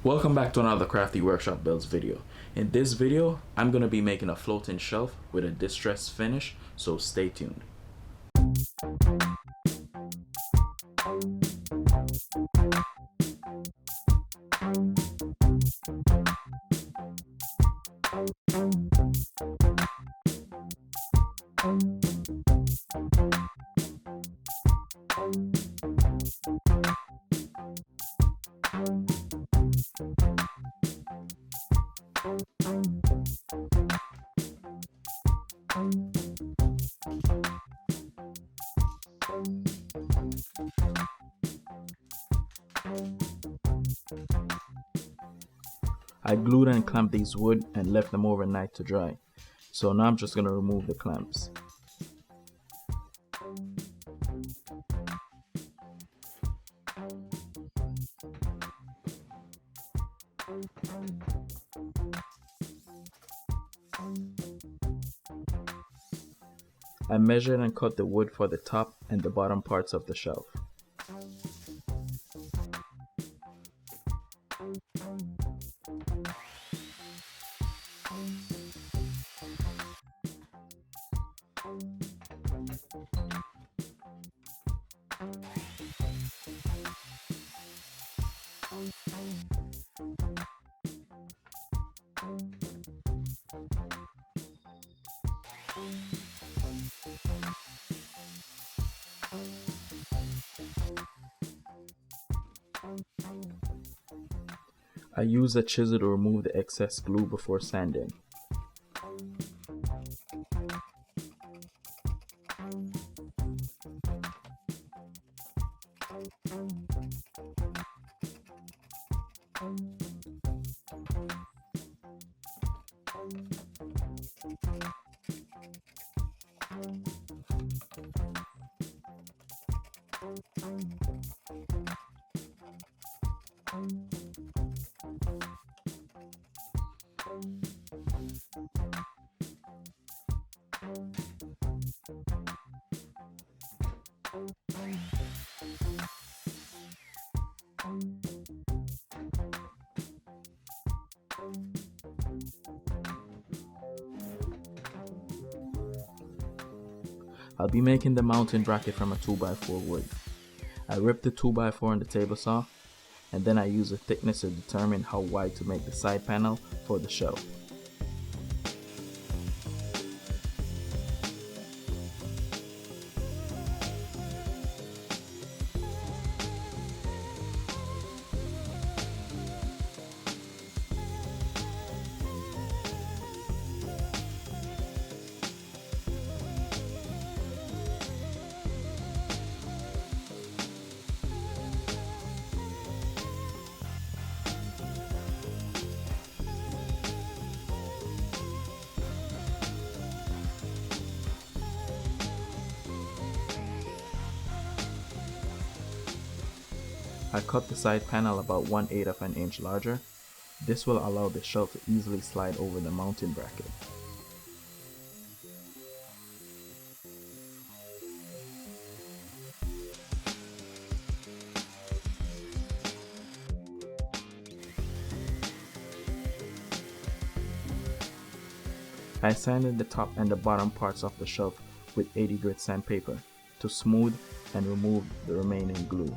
Welcome back to another Crafty Workshop Builds video. In this video, I'm going to be making a floating shelf with a distressed finish, so stay tuned. I glued and clamped these wood and left them overnight to dry. So now I'm just going to remove the clamps. I measured and cut the wood for the top and the bottom parts of the shelf. I use a chisel to remove the excess glue before sanding. I'll be making the mounting bracket from a 2x4 wood. I ripped the 2x4 on the table saw, and then I use the thickness to determine how wide to make the side panel for the shelf. I cut the side panel about 1/8 of an inch larger. This will allow the shelf to easily slide over the mounting bracket. I sanded the top and the bottom parts of the shelf with 80 grit sandpaper to smooth and remove the remaining glue.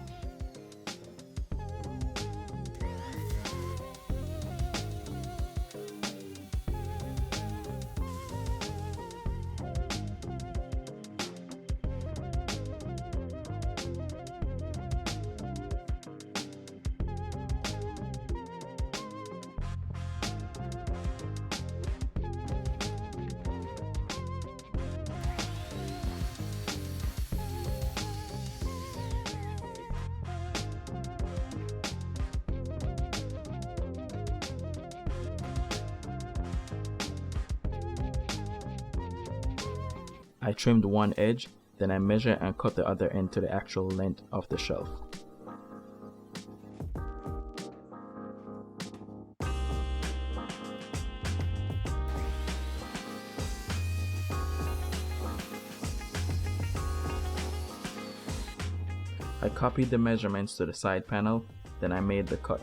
I trimmed one edge, then I measured and cut the other end to the actual length of the shelf. I copied the measurements to the side panel, then I made the cut.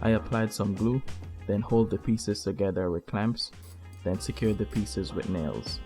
I applied some glue, then hold the pieces together with clamps, then secure the pieces with nails.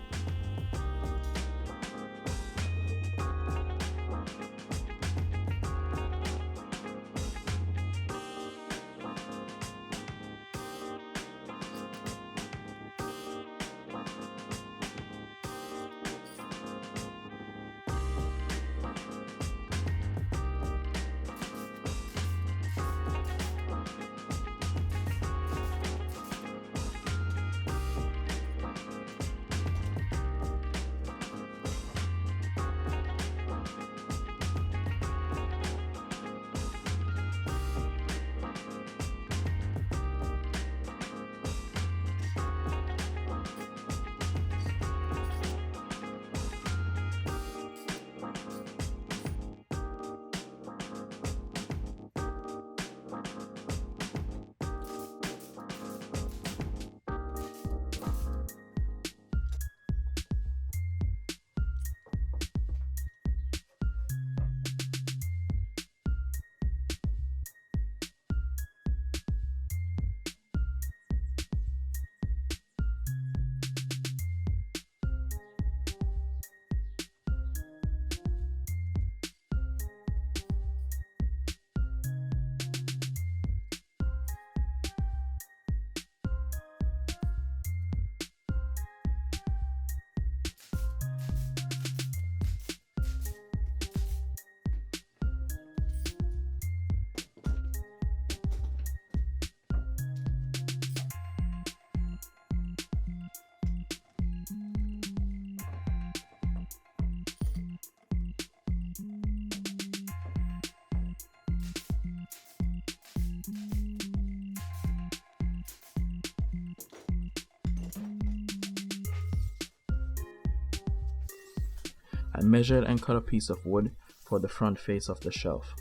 I measured and cut a piece of wood for the front face of the shelf.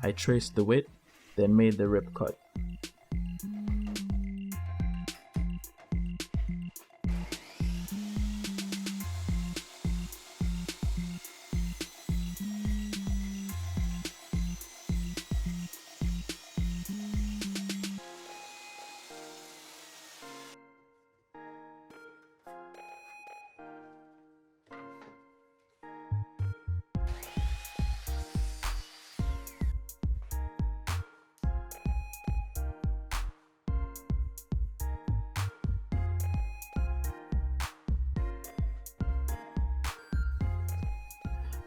I traced the width, then made the rip cut.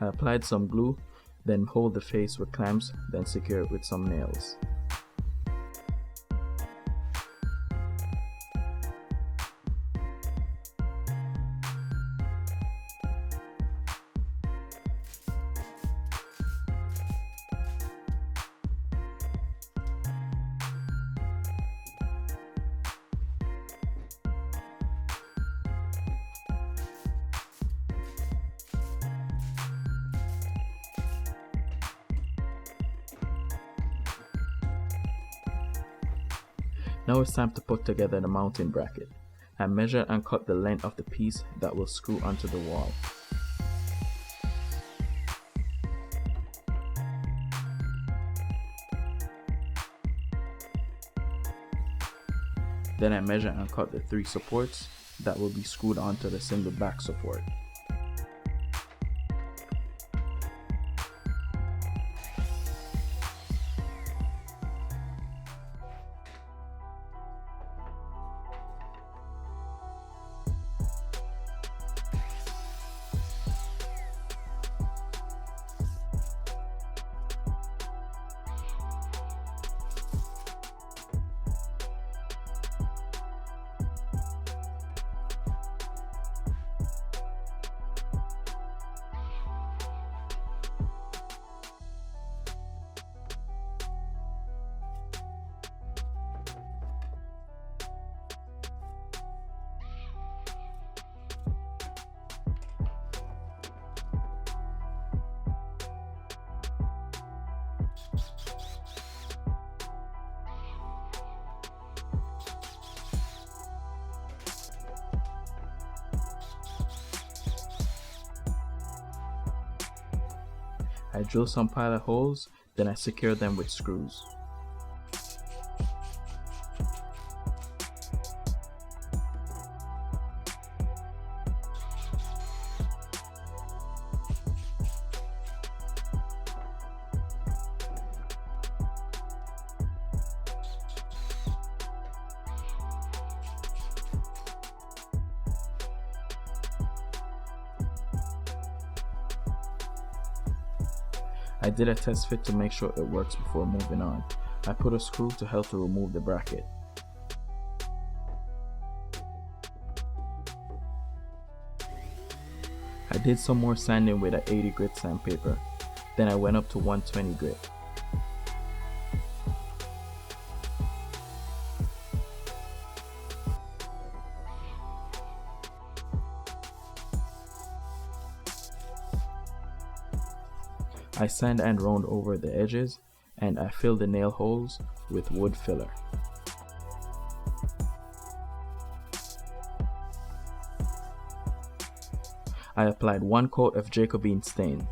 I applied some glue, then hold the face with clamps, then secure it with some nails. Now it's time to put together the mounting bracket. I measured and cut the length of the piece that will screw onto the wall. Then I measured and cut the 3 supports that will be screwed onto the single back support. I drill some pilot holes, then I secure them with screws. I did a test fit to make sure it works before moving on. I put a screw to help to remove the bracket. I did some more sanding with an 80 grit sandpaper. Then I went up to 120 grit. I sand and round over the edges, and I fill the nail holes with wood filler. I applied 1 coat of Jacobean stain.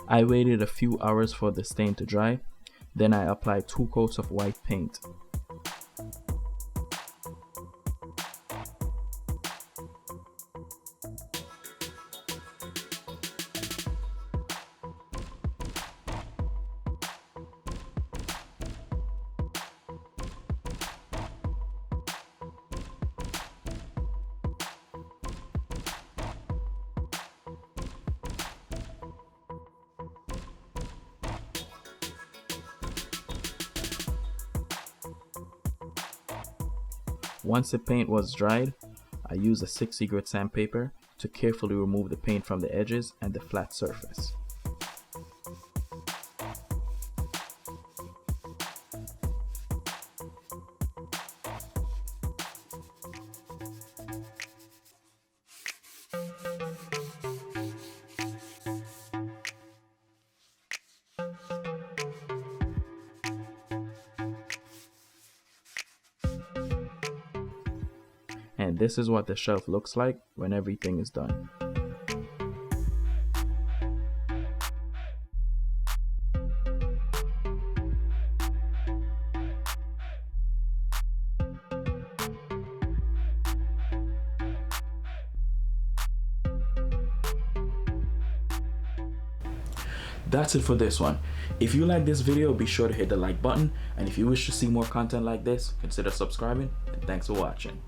I waited a few hours for the stain to dry, then I applied 2 coats of white paint. Once the paint was dried, I used a 60 grit sandpaper to carefully remove the paint from the edges and the flat surface. And this is what the shelf looks like when everything is done. That's it for this one. If you like this video, be sure to hit the like button, and if you wish to see more content like this, consider subscribing, and thanks for watching.